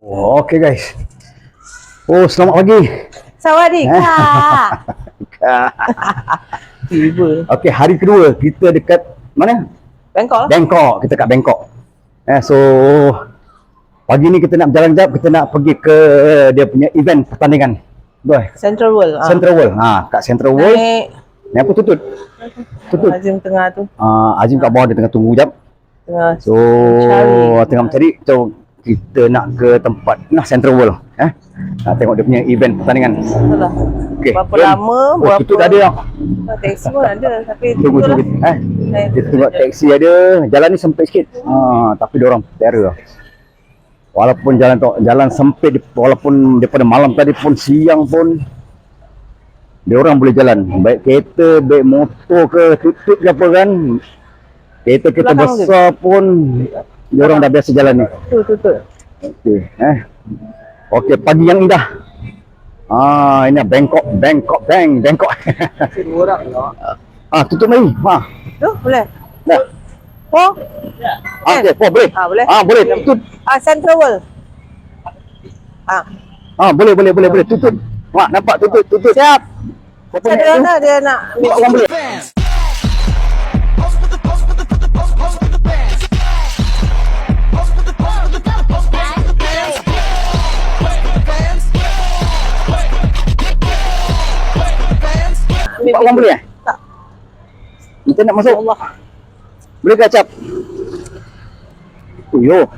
Oh, okay guys. Oh, selamat pagi. Sawadika. Tiba. Okay, hari kedua kita dekat mana? Bangkok. Bangkok. Kita kat Bangkok. So pagi ni kita nak berjalan jap, kita nak pergi ke dia punya event pertandingan. Boy. Central World. Central World. Kat Central World. Ni apa tutut? Tutut. Azim tengah tu. Azim kat bawah dia tengah tunggu jap. So tengah mencari. So kita nak ke tempat Central World. Nak tengok dia punya event pertandingan. Betul. Okay. Berapa lama, berapa tutut ada tak? taksi pun ada, tapi Tunggu. Kita tengok taksi ada. Jalan ni sempit sikit. Tapi diorang terror. Walaupun jalan sempit, walaupun daripada malam tadi pun, siang pun diorang boleh jalan. Baik kereta, baik motor ke, tutut ke apa kan. Kereta besar pun diorang dah biasa jalan ni. Tutut. Okey, pagi yang indah. Ini Bangkok. Dua orang tak? Tutup lagi. Tu boleh? Dah. Oh? Okey, boleh. Boleh? Boleh. Tutut. Central World. Boleh. Tutut. Nampak tutut. Siap. Berapa Dia minit tu? nak, dia nak. Orang boleh. Orang boleh Tak. Kita nak masuk. Allah. Boleh ke Acap? Yo.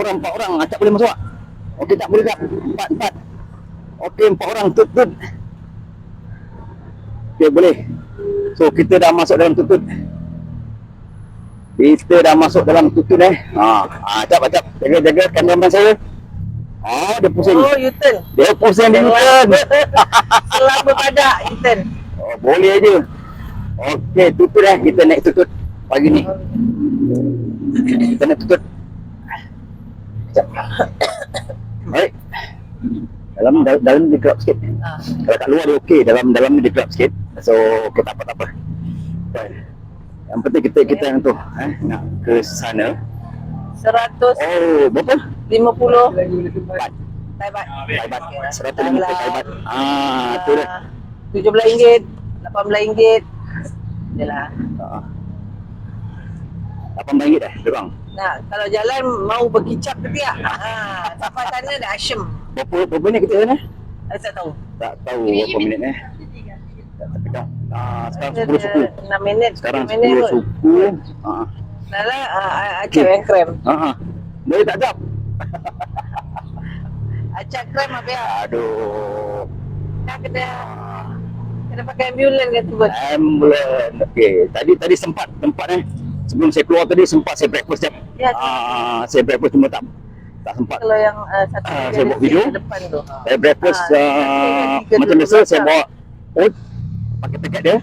Empat orang. Acap boleh masuk tak? Okey, tak boleh tak? Empat. Okey, 4 orang. Tutut. Okey, boleh. So, kita dah masuk dalam tutut. Acap. Jaga kameraman saya. Dia pusing. U-turn. Dia pusing di U-turn. Selama padak U-turn. Boleh je. Okey, tutut kita naik tutut pagi ni. Kita naik tutut. Baik. Dalam dia gelap sikit. Kalau kat luar dia okey, dalam ni dia gelap sikit. So, okay, tak apa. Yang penting kita yang tu, nak ke sana. 150 berapa? Thaibaht. 150 Thaibaht. Tu dah. RM17, RM18. Yalah. RM8 dah, diorang. Nah, kalau jalan mau berkicap ke tidak? Sampai sana dah asyam. Berapa minit kita sana? Saya tak tahu. Tak tahu berapa minit Tapi dah. Sekarang 10 suku. 6 minit, Sekarang 10 minit 10 kot. suku. Dalam acap yang krem. Boleh tak jap? Acap krem apa ya? Aduh. Dah kena pakai ambulan ke tu buat. Ambulan. Okey, tadi sempat sebelum saya keluar tadi sempat saya breakfast jap. Ya. Saya breakfast cuma tak sempat. Kalau yang satu saya buat video depan tu. Saya breakfast macam biasa saya bawa oat pakai paket dia.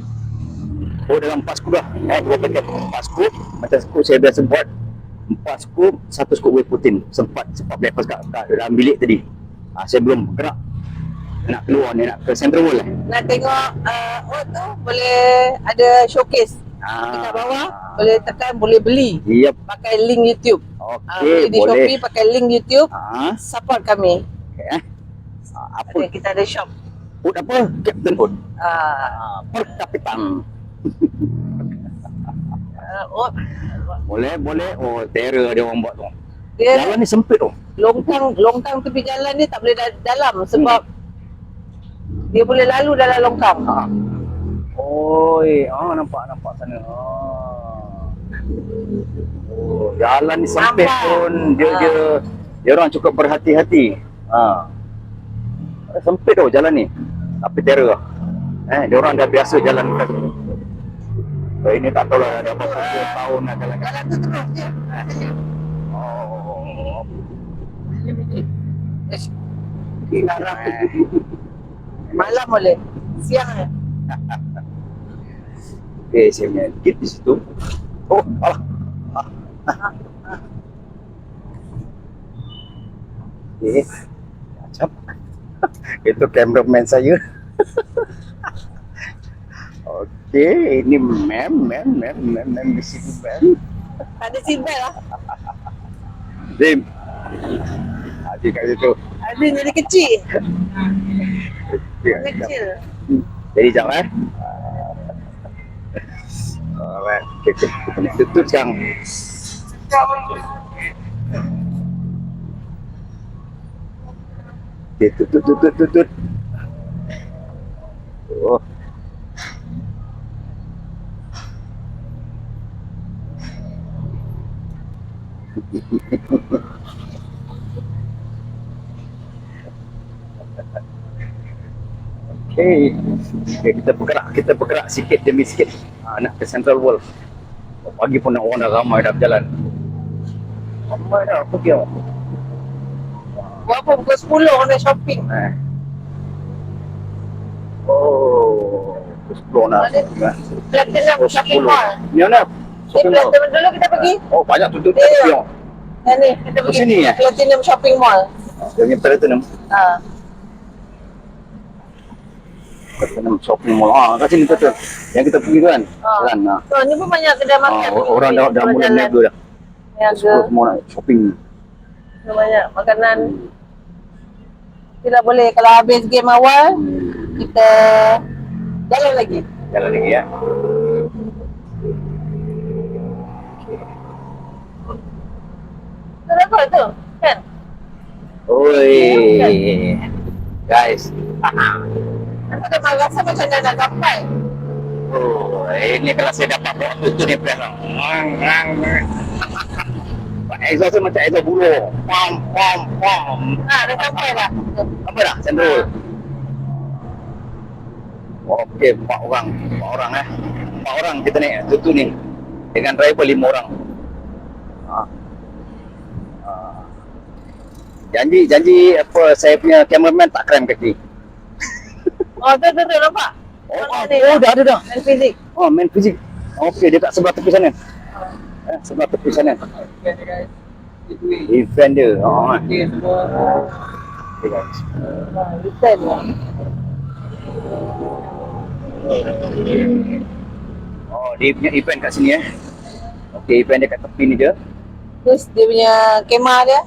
Dalam 4 scoop dah. 2 paket 4 scoop. Macam scoop saya biasa buat 4 scoop, 1 scoop whey protein. Sempat breakfast kat dalam bilik tadi. Saya belum gerak. Nak keluar ni, nak ke Central World Nak tengok oat tu boleh ada showcase. Dekat bawah boleh tekan, boleh beli. Yep. Pakai link YouTube. Okey, beli di boleh. Shopee pakai link YouTube. Support kami. Okey. Apa? Kita ada shop. Oat apa? Captain Oat. Per kapitan. Oat. Boleh. Terror dia orang buat tu. Dia Jalan ni sempit tu. longkang tepi jalan dia tak boleh dalam sebab dia boleh lalu dalam longkang. Nampak sana. Jalan ni sempit pun dia orang cukup berhati-hati. Sempit tu jalan ni. Tapi terror. Dia orang dah biasa jalan kat sini. Ini tak tahu lah ada berapa tahun nak jalan kat Jalan tu terus je. Malam boleh. Siang je. Saya punya gate di situ. Alah. Acap. Itu cameraman saya. Okey, ini mem di sini mem. Tak ada seat belt lah. Dim. Haji kat situ. Ada jadi kecil. Kecil. Jadi jap Alright. Okay. Kita nak tutup sekarang. Okay, tutut. Oh. Okay, kita bergerak sikit demi sikit nak ke Central World. Pagi pun orang dah ramai dah berjalan. Ramai dah pergi awak. Berapa pukul 10 orang dah shopping. Oh, explore nak. Platinum shopping mall. Ni mana? Shopping mall. Platinum dulu kita pergi. Oh, banyak tutup Ya, dah. ya. Yang ni kita pergi. sini, ya? Platinum shopping mall. Yang ni Platinum. Ha. Platinum shopping mall. Kat sini betul. Yang kita pergi tu kan. Kan. So, ni pun banyak kedai makan. Orang dah mula niaga dah. Niaga. Semua nak shopping. Banyak makanan. Kita boleh kalau habis game awal kita jalan lagi. Jalan lagi ya. Kenapa tu? Kan? Oi. Guys. Aku dah rasa macam dah nak sampai. Oh, ini kalau saya dapat bawa tu ni plan. Exhaust macam exhaust bulu. Pam. Ha, dah sampai dah. Apa dah? Sendul. Okey, 4 orang. 4 orang kita naik tu ni. Dengan driver 5 orang. Janji apa saya punya cameraman tak krem kaki. Oh, tu nampak? Dah ada. Dan fizik. Oh, main fizik. Okey, dia kat sebelah tepi sana. Sebelah tepi sana. Event dia. Okay, guys. Return. Oh, dia punya event kat sini Okey, event dia kat tepi ni je. Terus dia punya kemah dia.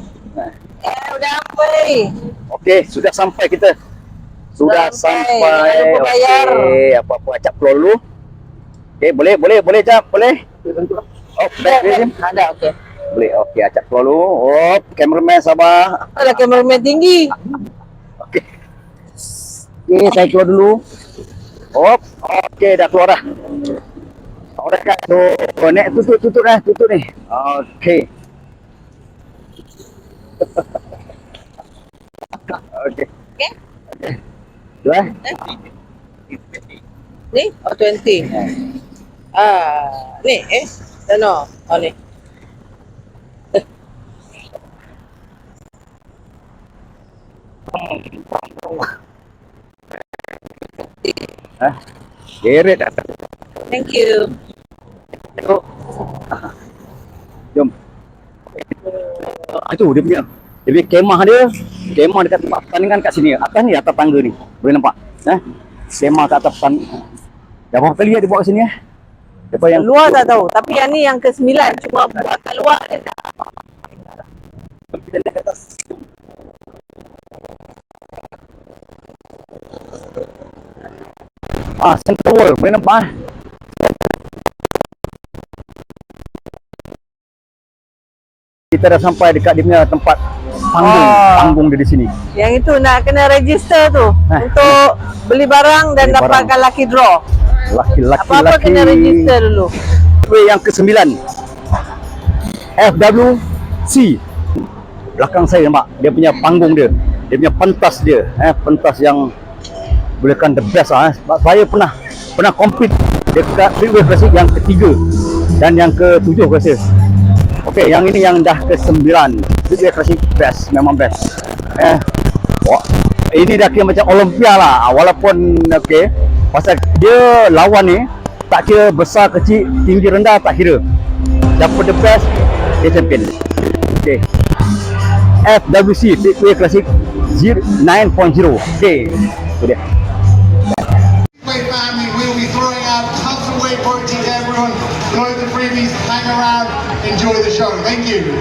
Udah sampai. Okey, sudah sampai kita. Sudah sampai. Jangan lupa bayar. Okey, apa-apa acap keluar dulu. Okey, boleh cap, boleh. Oh, back dia. Ada, okey. Boleh, okey, acap keluar dulu. Oh, cameraman sabar. Ada kameraman tinggi. Okey. Okey, saya keluar dulu. Oh, okey, dah keluar dah. Alright, kat tu. Nek tutup ni. Okey. Okey. Okey? Dua. Ni? Oh, 20. Ni Sana. Oh, ni. Geret dah. Thank you. Jom. Itu dia punya. Dia punya kemah dia. Kemah dekat tempat pertandingan kat sini. Atas ni, atas tangga ni. Boleh nampak? Kemah kat atas pertandingan. Dah berapa kali dia bawa kat sini Lepas yang Luar tak tahu. Tapi yang ni yang ke-9. Cuma buat kat luar dia tak. kita naik ke atas. Central World. Boleh nampak Kita dah sampai dekat dia punya tempat panggung dia di sini. Yang itu nak kena register tu untuk beli barang dan Beli dapatkan barang. lucky draw. Apa-apa kena register dulu. Yang ke-9 FWC. Belakang saya nampak dia punya panggung dia. Dia punya pentas dia. Pentas yang bolehkan the best Sebab saya pernah compete dekat Freeway Classic yang ke-3 dan yang ke-7 rasa. Okey, yang ini yang dah ke-9. Freeway Classic best, memang best. Ini dah kira macam Olympia lah. Walaupun okey, pasal dia lawan ni tak kira besar, kecil, tinggi, rendah, tak kira. Siapa the best, dia champion. Okey. FWC Freeway Classic 9.0. Okey. Itu dia. Family will be throwing out tons of weight protein to everyone. Go to the freebies, hang around, enjoy the show. Thank you.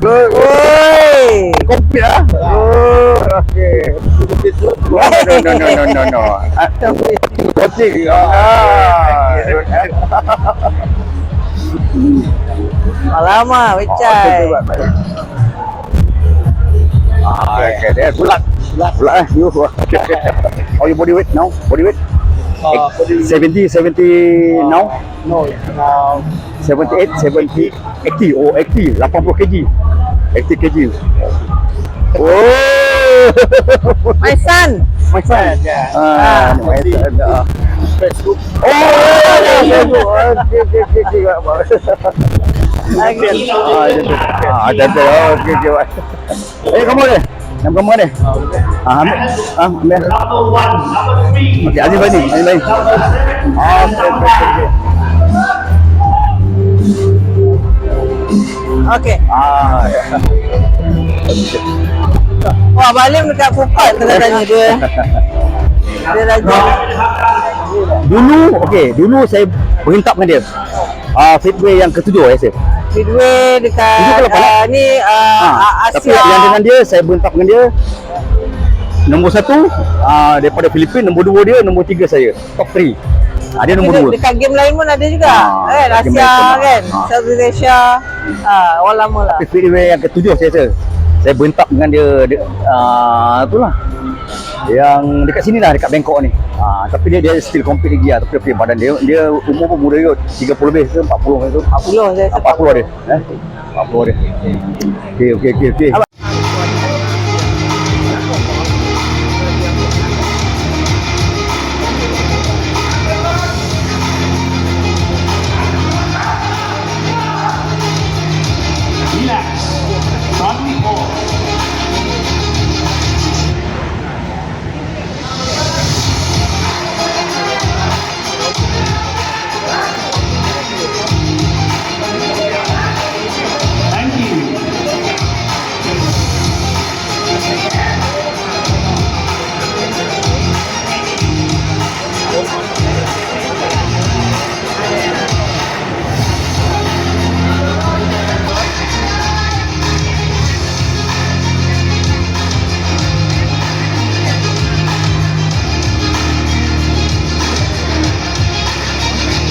Woi. Komplit lah. Oh, okey. No. Komplit. Alamak, Wecai. Okay, there. Bulat you. How your body weight now? Body weight? 70 now? No, now 78, 70, 80, 80 kg. 80 kg. Oh! My son. My son. yeah. My son. Facebook. Oh, okay. Ada. Okay. Kamu deh. Yang kamu deh. Ambil. Number 1, number 3. Okay, Ali Bani. Okay. Okey. Ya. Wah, Balim dekat Pupat tengah tanya dia. Dia raja. Dulu saya berhintap dengan dia. Fitway yang ketujuh saya. Midway Tujuh ke dekat lapan, ni Tapi Asia. yang dengan dia saya berhintap dengan dia. Nombor 1 daripada Filipin, nombor 2 dia, nombor 3 saya. Top 3. Dia nombor 2. Dekat game lain pun ada juga. Kan game Asia lain pun, kan. Southeast Asia. Orang lama lah. Tapi Fitway yang ketujuh saya rasa. Saya berhintap dengan dia, itulah. Yang dekat sini lah, dekat Bangkok ni. Tapi dia still compete lagi lah. Tapi dia badan dia umur pun muda juga. 30 lebih ke 40 ke 40 saya rasa. 40 ada. 40 ada. Okey. Relax. Front four. Thank you.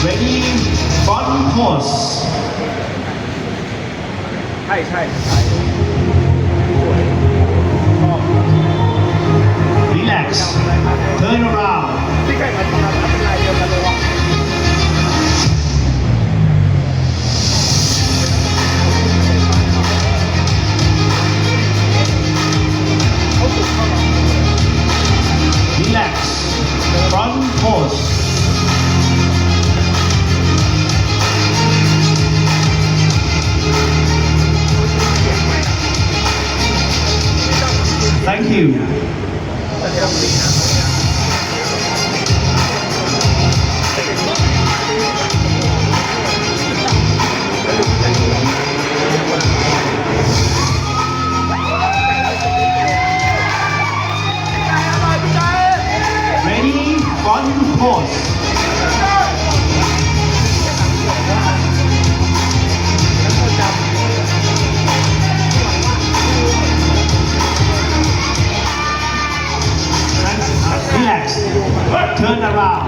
Ready, bottom horse. Relax. Turn around. Relax. Front horse. Thank you. Ready, one horse. Relax. Turn around.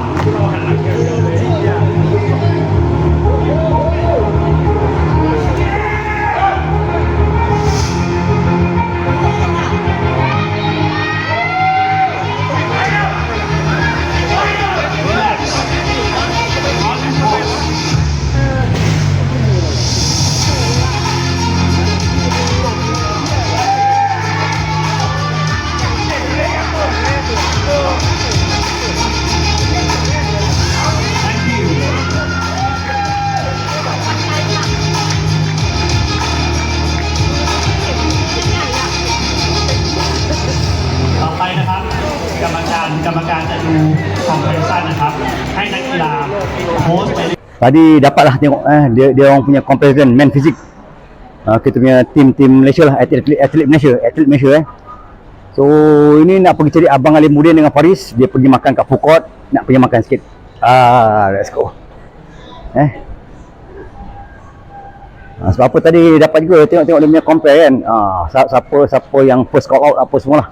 Relax. One horse. Thank you.ต่อไปนะครับ กรรมการจะดูของเพลสันนะครับ ให้นักกีฬาโพสต์ไป Tadi dapatlah tengok dia orang punya comparison man fisik. Kita punya tim Malaysia lah, atlet Malaysia. So ini nak pergi cari Abang Alimuddin dengan Faris. Dia pergi makan kat food court. Nak pergi makan sikit. Let's go. Sebab apa tadi dapat juga tengok-tengok dia punya compare kan. Siapa yang first call out apa semualah.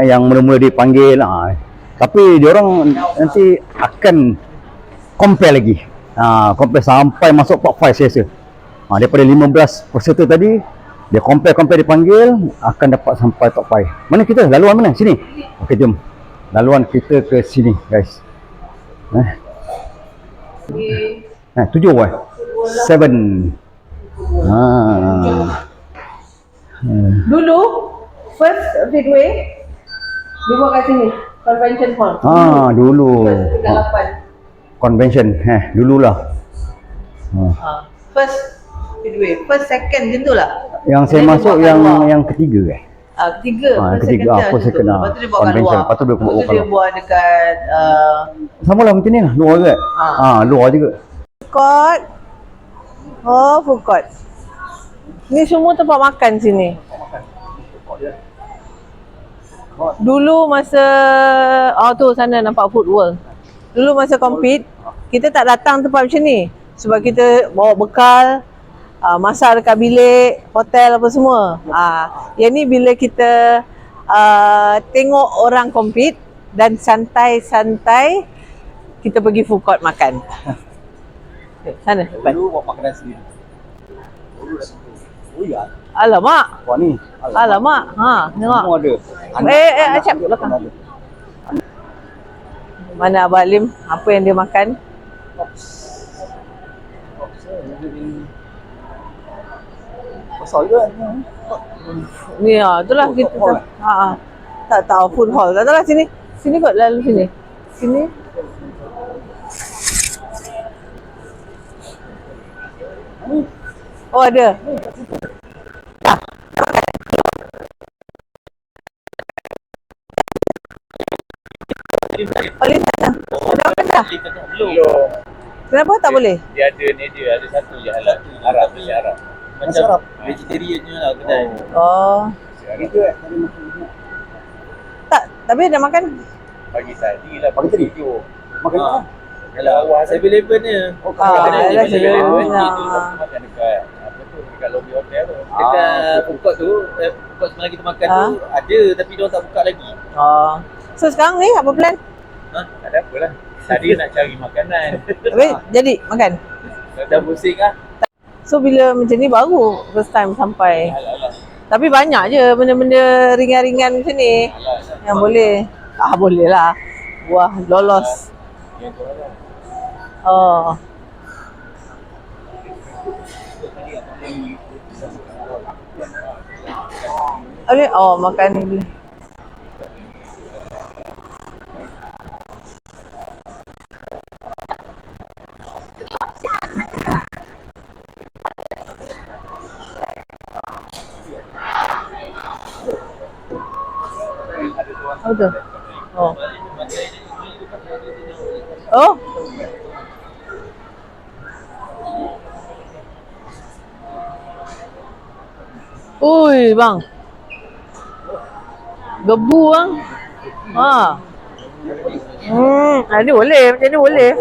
Yang mula-mula dipanggil. Tapi diorang nanti akan compare lagi. Compare sampai masuk top 5 saya rasa. Daripada 15 peserta tadi, dia compare dipanggil, akan dapat sampai top 5. Mana kita? Laluan mana? Sini. Okey, jom. Laluan kita ke sini, guys. 7 boy. 7. Dulu first Fitway dia buat kat sini, convention hall. Dulu. First 38. Convention, dululah. First Fitway, first second macam tu lah. Yang saya Dia masuk buat kat luar. yang ketiga kan. Ketiga. Ketiga, first second lah. Lepas tu dia buat kat Convention. luar. Lepas tu dia buat kat Lepas tu dia luar. buat dekat Sama lah macam ni lah, luar juga. Luar juga. food court. Food court. Ni semua tempat makan sini. Dulu masa tu sana nampak Food World. Dulu masa compete, kita tak datang tempat macam ni sebab kita bawa bekal, masak dekat bilik, hotel apa semua. Yang ni bila kita tengok orang compete dan santai-santai kita pergi food court makan. Sana depan. Dulu buat makanan sendiri. Alamak. Wah ni. Alamak. Tengok. Semua ada. Acap belakang. Mana Abang Alim, apa yang dia makan? Besar juga. Ni itulah kita tak tahu food hall. Tak tahulah sini. Sini kot, lalu sini. Sini. Oh ada. Oleh sana. Dah makan dah? Belum. Kenapa tak boleh? Dia ada satu je halal. Arab je Arab. Macam vegetarian je lah kedai. Tak, tapi dah makan. Pagi tadi lah. Pagi tadi? Makan apa? Kalau awal 7-Eleven je. Dah 7-Eleven. Makan dekat apa tu, dekat lobby hotel tu. Dekat food court tu, food court semalam kita makan tu ada tapi dia orang tak buka lagi. So sekarang ni apa plan? Tak ada apalah. Tadi nak cari makanan. Habis jadi makan. Dah pusing lah. So bila macam ni baru first time sampai. Alah. Tapi banyak je benda-benda ringan-ringan macam ni yang boleh. Boleh lah. Wah, lolos. Yang tu lah. Boleh? Makan ni boleh. Apa tu? Ui, bang. Gebu bang. Ni boleh, macam ni boleh.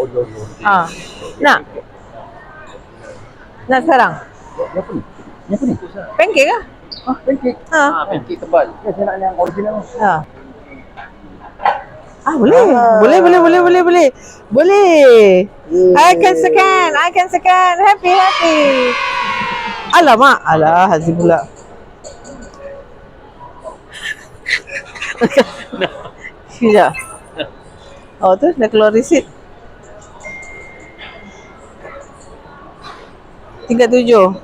Nak? Nak sekarang? Ni apa ni? Pancake kah? Pancake. Pancake tebal. Saya nak yang original. Boleh. Boleh. I can scan. Happy. Alamak. Alah, Haziq pula. Sekejap. Tu dah keluar receipt. Tinggal 7.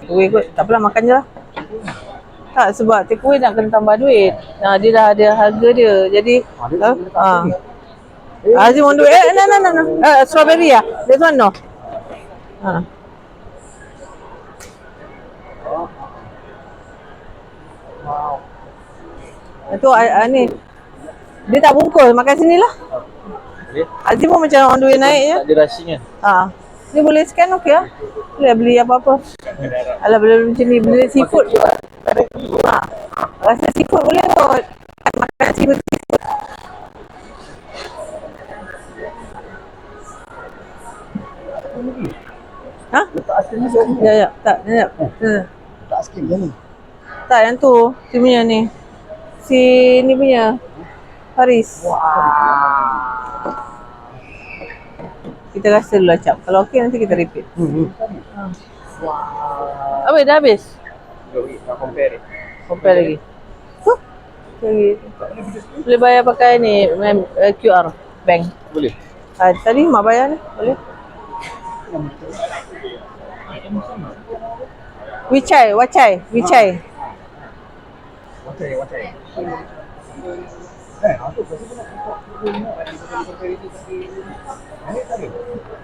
Takeaway kot. Tak apalah, makan je lah. Tak, sebab takeaway nak kena tambah duit. Dia dah ada harga dia. Jadi Azim on duit. No. Strawberry lah. This one no. Itu ni. Dia tak bungkus, makan sini lah. Boleh? Azim pun macam on duit naik je. Tak ada rushing kan? Ni boleh scan okey lah. Boleh beli apa-apa. Alah, beli macam ni, beli seafood. Rasa seafood boleh kot. Makan seafood. Ha? Ya, ya. Tak, ya. Tak sikit je ni. Tak, yang tu. Si punya ni. Si ni punya. Faris. Kita rasa dulu acap. Kalau okey nanti kita repeat. Apa dah habis? Nak compare ni. Compare lagi. Huh? Lagi. Boleh bayar pakai ni QR bank. Boleh. Tadi mak bayar ni. Boleh. Wicai, wacai, wicai.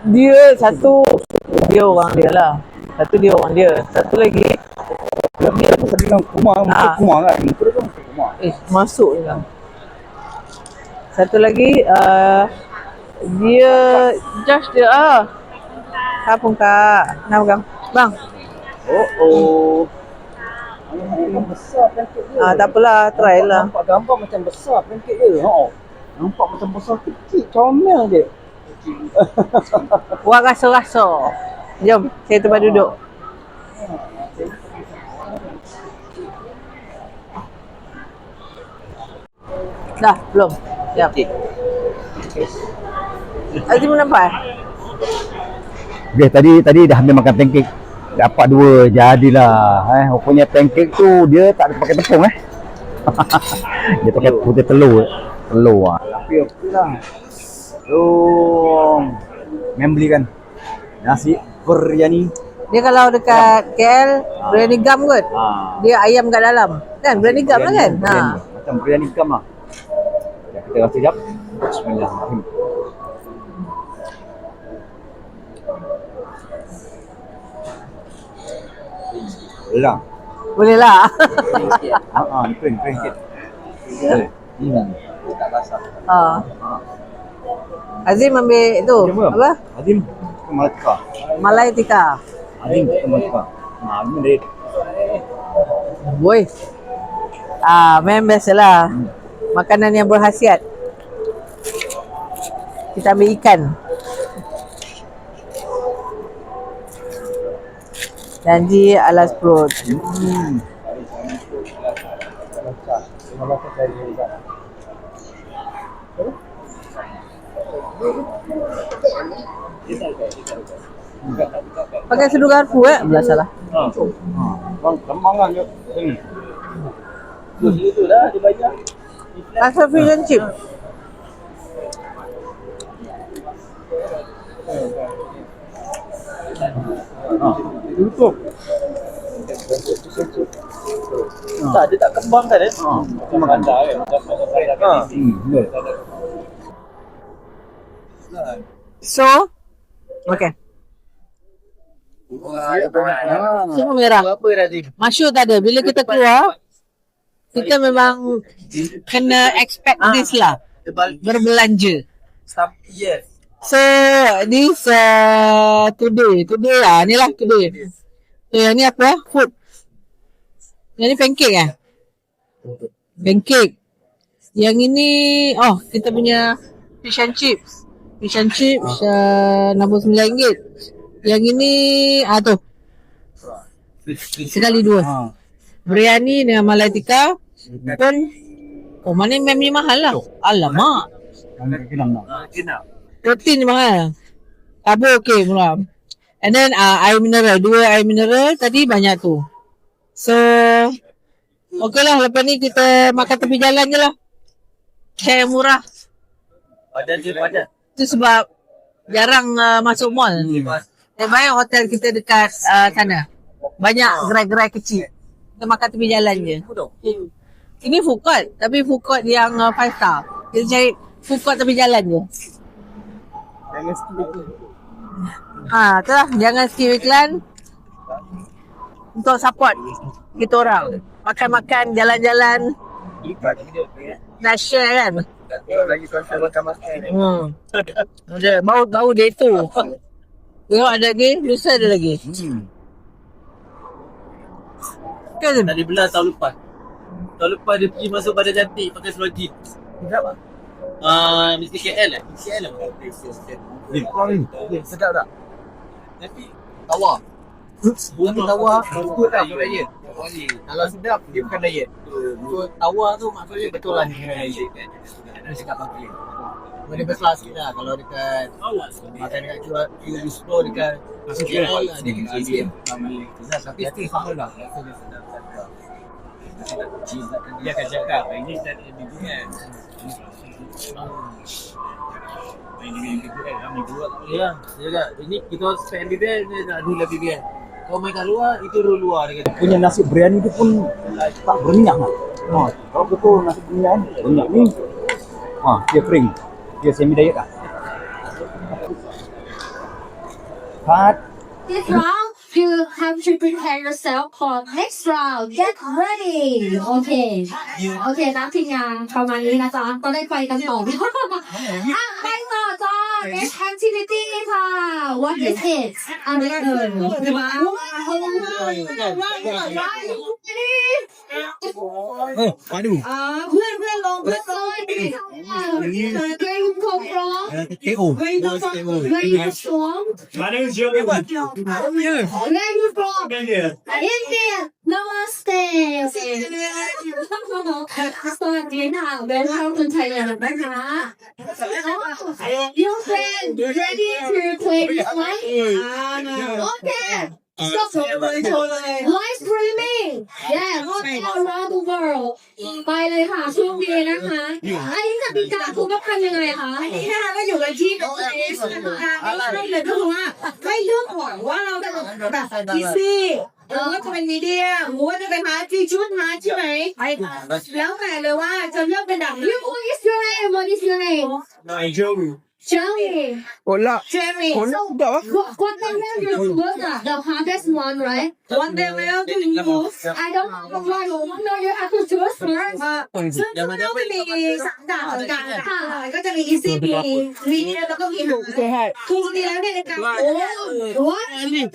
Dia satu dia orang dia lah. Satu dia orang dia. Satu lagi Dia aku tadi bilang kumar, Ah. kumar kan. Muka dia kan kumar. masuk je lah. Satu lagi dia Josh dia Kapung kak. Nak pegang. Bang. Oh. Nampak besar pancake dia. Tak apalah, try lah. Nampak gambar macam besar pancake dia. Nampak macam besar kecil, comel je. Buat rasa-rasa. Jom, saya tempat duduk. Dah, belum. Siap. Azim nampak? Okay, tadi dah ambil makan pancake. Dapat 2, jadilah. Rupanya pancake tu dia tak ada pakai tepung Dia pakai putih telur. Tapi okeylah. Memang belikan nasi biryani. Dia kalau dekat KL, biryani gam kot. Dia ayam kat dalam. Kan, biryani gam lah kan? Macam biryani gam lah. Kita rasa sekejap. Bismillahirrahmanirrahim. Belang. Boleh lah. Ni kering sikit. Tak basah. Azim ambil tu. Apa? Azim, Malaka. Malai tikar. Azim, Malaka. Azim dia. Boy. Memang biasalah. Makanan yang berkhasiat. Kita ambil ikan. Janji alas perut. Pakai sedu garpu belah salah. Bang, kembangan je. Itu dah dia bayar. Rasa fish and chip. Tutup. Tak, dia tak kembang kan macam anda kan. So, okay. Semua merah. Apa tadi? Masyur tak ada. Bila kita keluar, kita memang kena expect this lah. Berbelanja. Yes. So, this today lah. Ni lah today. So, yang ni apa? Food. Yang ni pancake Pancake. Yang ini, kita punya fish and chips. Fish and chips, RM69. Yang ini, tu. Sekali 2. Biryani dengan malai tikar. Pun, mana yang memang mahal lah. Alamak. Protein mahal. Karbo okey mula. And then air mineral, 2 air mineral tadi banyak tu. So okey lah, lepas ni kita makan tepi jalan je lah. Share yang murah. Ada je pada. Itu sebab jarang masuk mall. Baik hotel kita dekat sana. Banyak gerai-gerai kecil. Kita makan tepi jalan je. Ini food court, tapi food court yang 5 star. Kita cari food court tepi jalan je. Tu lah, jangan skip iklan untuk support kita orang. Makan-makan, jalan-jalan, nak share kan. Lagi sponsor makan-makan. Ada bau dia tu. Tengok ada lagi, lusa ada lagi. Tadi belah tahun lepas. Tahun lepas dia pergi masuk Badan Cantik pakai seluar jeans. Sedap tak? Mesti KL lah. KL lah. Sedap tak? Tapi Tawar. bunga tawar betul tak you diet? Kalau sedap, dia bukan diet. So, tawar tu maksudnya betul lah ni. Dia cakap pakai. Boleh berkelas sikit lah. Kalau dekat makan dekat QU10 dekat KL lah, dia kena sikit. Tapi still sama lah. Rasa dia sedap. Dia akan cakap ini tak ada minggu kan. Ini minggu kan, kami buat tak boleh lah. Dia cakap, ini kita spend BBM, dia nak dulu lah BBM. Kau main kat luar, itu dulu luar dia kata. Punya nasi biryani tu pun tak berminyak lah. Kalau betul nasi biryani minyak ni, dia kering, dia semi diet lah. Cut. This round, you have to prepare yourself for next round. Get ready. Okay. Okay นักทีมงานประมาณนี้นะจ๊ะก็ได้ไปกันต่อไปต่อจ้า next activity ค่ะ what is it อะไรเอ่ยมาดู เพื่อนลงเพื่อนลงเกรงคงร้อง เกโอ เกรงสวง Where you from? India. Namaste. สวัสดีค่ะเบนเข้าคนไทยแล้วนะคะ Your friend ready to play this one? Okay. So, live streaming. Yeah, all around the world. ไปเลยค่ะช่วงนี้นะคะอันนี้กติกาคุณต้องทำยังไงคะ อันนี้นะคะก็อยู่กันที่โอเอสนะคะไม่เลยก็คือว่าให้เลือกก่อนว่าเราจะแบบพิซซี่หรือว่าจะเป็นมีเดียหรือว่าจะเป็นฮาร์ดที่ชุดฮาร์ดใช่ไหมแล้วแต่เลยว่าจะเลือกเป็นแบบ What is your name? What is your name? Jerry. Hola. Jerry What level you choose? The hardest one, right? what level do you use I don't know why you you have to choose first. ซึ่งมันก็มี3ด่านเหมือนกันค่ะก็จะมี easy มีเดียแล้วก็มีหนูคือจริงๆแล้วเนี่ยในการWhat?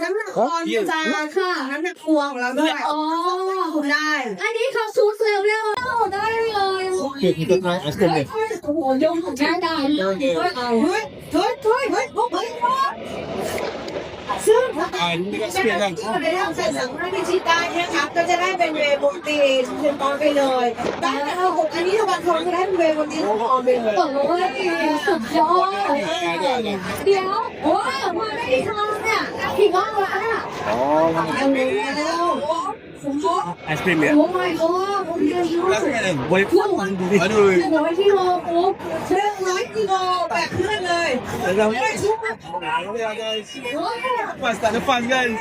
น้ำหนักคอนจานค่ะน้ำหนักพวงแล้วด้วยคุณได้ อันนี้เขาชูเซลแล้วได้เลย Kita try ice cream ni. โอ้โหยงของแม่ได้เลยเอา เฮ้ยซึ่ง Ini dekat จะ sikit ได้ kan. ที่ในทางเส้นสังเกตที่ใต้นะครับก็จะได้เป็นเวย์โปรตีนเทนตอนไปเลยได้แต่เอา6อันนี้ทุกวันคนจะได้เป็นเวย์โปรตีนตอนไปเลย โอ้ยสุดยอดเดี๋ยวว้าวมาได้ที่ทางเนี่ยกี่รอบแล้วอ่ะ เอาเลยแล้ว Ice cream ya. โอ้ my god ผมเรียนรู้สึก Boleh pulang dulu. Aduh. 100กิโลปุ๊บ 100กิโลแบบเพื่อนเลย Pas tak lepas guys.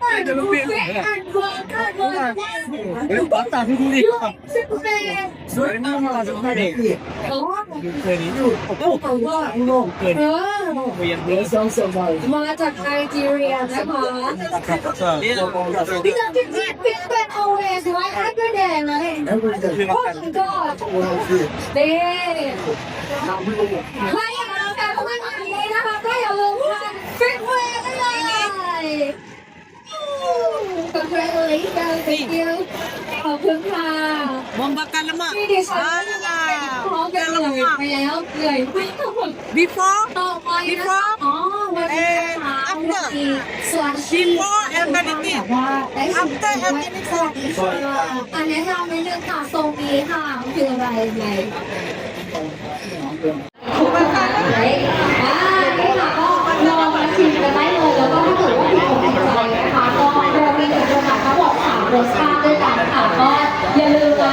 อันเฟิร์น Boleh patah dulu ni. ซิปเปย์ Sebenarnya malah sebenarnya. โอ้ Ini tu. Yang biasa sama. มาจากไนจีเรียนะคะ พี่จะกินพี่เป็นเอาเวสไว้ให้ก็แดงเลยโอ้ my god นี่ใครอยากเอาแต่ของอันนี้นะคะก็อย่าลืมค่ะฟิตเวย์ได้เลย Congratulations thank you ขอบคุณค่ะ membakar lemak ที่ดิฉันพร้อมจะเหนื่อยไปแล้วเหนื่อยไม่ต้อง before ต่อไปนะคะอ๋อวันนี้นะคะมีส่วนชิมแบบว่าได้ชิมด้วยอันนี้ทำในเรื่องค่ะทรงนี้ค่ะคืออะไรถูกไหมคะนี่ค่ะก็ลองมาชิมกันได้เลยแล้วก็ถ้าเกิดว่าถูกอกถูกใจนะคะก็เรามีหนึ่งตัวทั้งหมด3รสชาติด้วยกันค่ะก็อย่าลืมนะ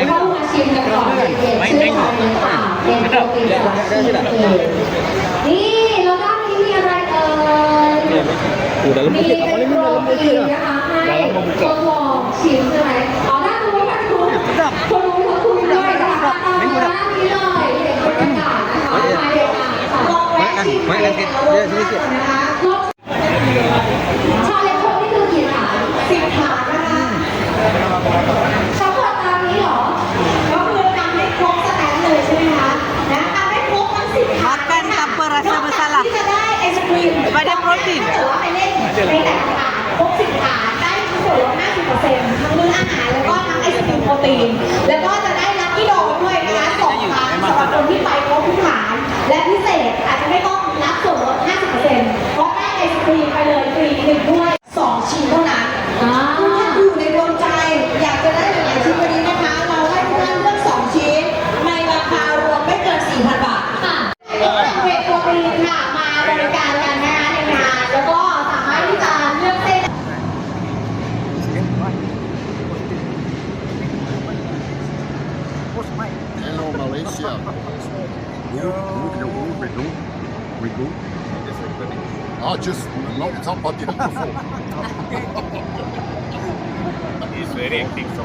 เข้ามาชิมกันก่อนเลยชื่อของมันค่ะเป็นโปรตีนนี่แล้วด้านนี้มีอะไรเอ่ยมีเป็นโปรตีนนะคะให้ทดลองชิมใช่ไหมอ๋อด้านนู้นด้านนู้นคนรู้ทั้งคุณด้วยนะคะด้านนี้เลยเห็นบรรยากาศนะคะมาเด็กอ่ะลองแวะชิมกันนะคะชาเลนจ์คนที่คือกี่ฐาน10 ฐานนะคะช็อกโกแลตตามนี้เหรอก็คือนำให้ครบสแตนเลยใช่ไหมคะนะทำให้ครบทั้ง10 ฐาน makan tanpa rasa bersalah ที่จะได้ไอศครีม Badan protein หรือว่าไปเล่นในแต่ละฐานครบ10 ฐาน 50%ทั้งมื้ออาหารแล้วก็ทั้งไอศกรีมโปรตีน แล้วก็จะได้ลัคกี้ดอด้วยนะคะ2 ครั้งสำหรับคนที่ไปครบทุกฐาน และพิเศษอาจจะไม่ต้องรับส่วนลด 50%เพราะได้ไอศกรีมไปเลยฟรี1ถ้วย 2 ชิ้นเท่านั้นคุณท่านอยู่ในดวงใจ อยากจะได้หลายๆชิ้นวันนี้นะคะ เราให้ทุกท่านเลือก 2 ชิ้น ในราคารวมไม่เกิน 4,000 บาทค่ะเวทโปรตีนค่ะมาบริการกันนะคะในงาน แล้วก็สามารถที่จะเลือกเส้น Hello, Malaysia. We go. Oh, just a long time, but the before. He's very active. So.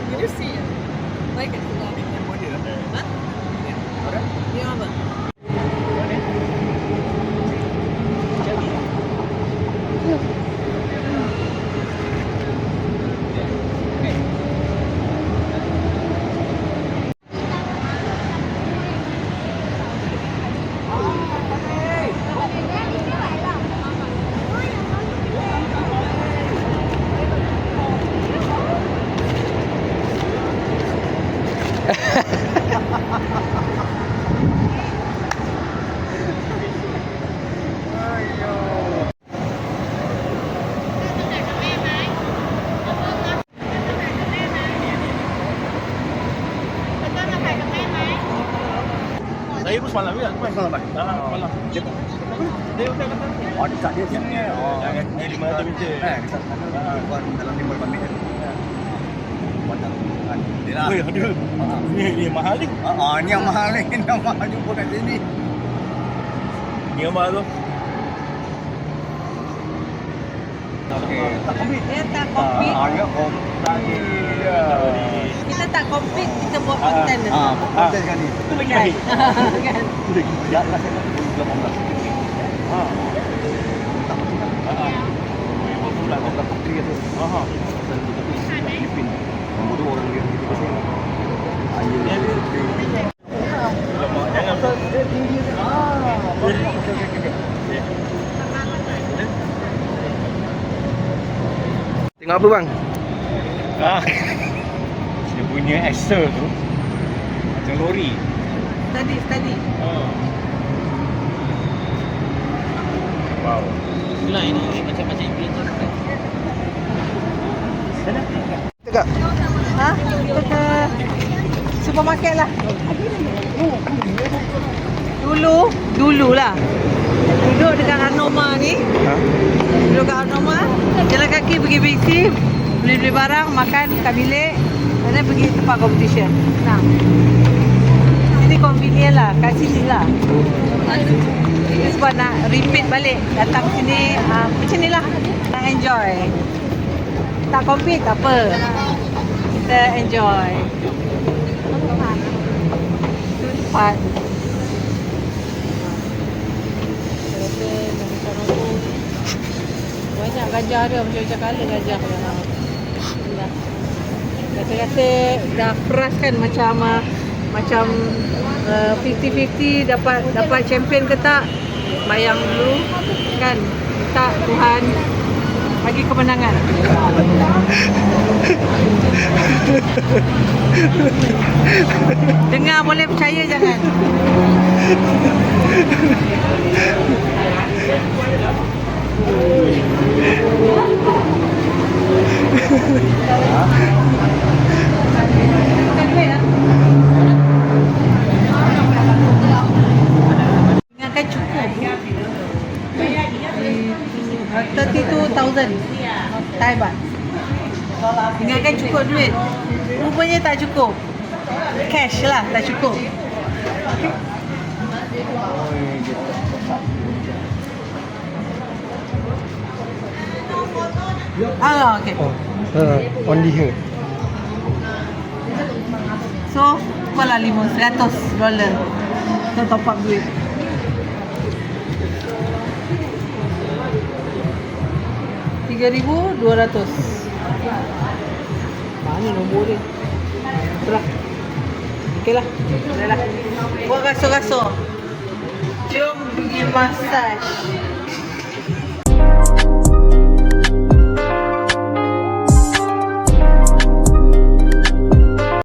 Saya pun semalam juga. Semalam. Semalam. Oh, dekat dia sini. Oh, Jangan 500 meter. dekat sana dalam 5 minit. Weh, ada. Ni mahal ni. Ni yang mahal ni. Ni yang mahal jumpa kat sini. Ni yang mahal tu. Okey, tak komplit. Dia tak compete. Dia tadi dia. Kita tak compete, kita buat konten. Konten kan ni. Itu lagi Kan? baik. Kan? Ya, lah saya 18. Ha. Bulan orang putri kata. Ha. Tapi Filipin. Nombor 2 orang dia gitu pasal. Ayah dia. Jangan. Dia tinggi dia. Okey. Tengok apa bang? Dia punya axle tu macam lori. Tadi. Wow. Itulah ini macam-macam implementor. Tegak. Ha? Kita ke supermarket lah. Dululah. Duduk dekat Arnoma ni. Duduk kat Arnoma, jalan kaki pergi Big C, beli-beli barang, makan kat bilik, dan pergi tempat competition. Nah. Ini convenient lah, kat sini lah. Itu sebab nak repeat balik, datang sini, macam ni lah. Nak enjoy. Tak compete tak apa. Kita enjoy. Itu tempat. Banyak gajah dia, macam-macam colour gajah dia. Kata-kata dah peras kan macam 50-50 dapat champion ke tak, bayang dulu kan, tak Tuhan bagi kemenangan. Dengar boleh, percaya jangan. Ingatkan cukup 32,000 Thai baht. Ingatkan cukup duit, rupanya tak cukup. Cash lah tak cukup. Okay. Only here. So, kuala $500 untuk top up duit. $3,200. Mana nombor dia? Itulah. Okey lah. Dah lah. Buat rasuk-rasuk. Jom pergi massage.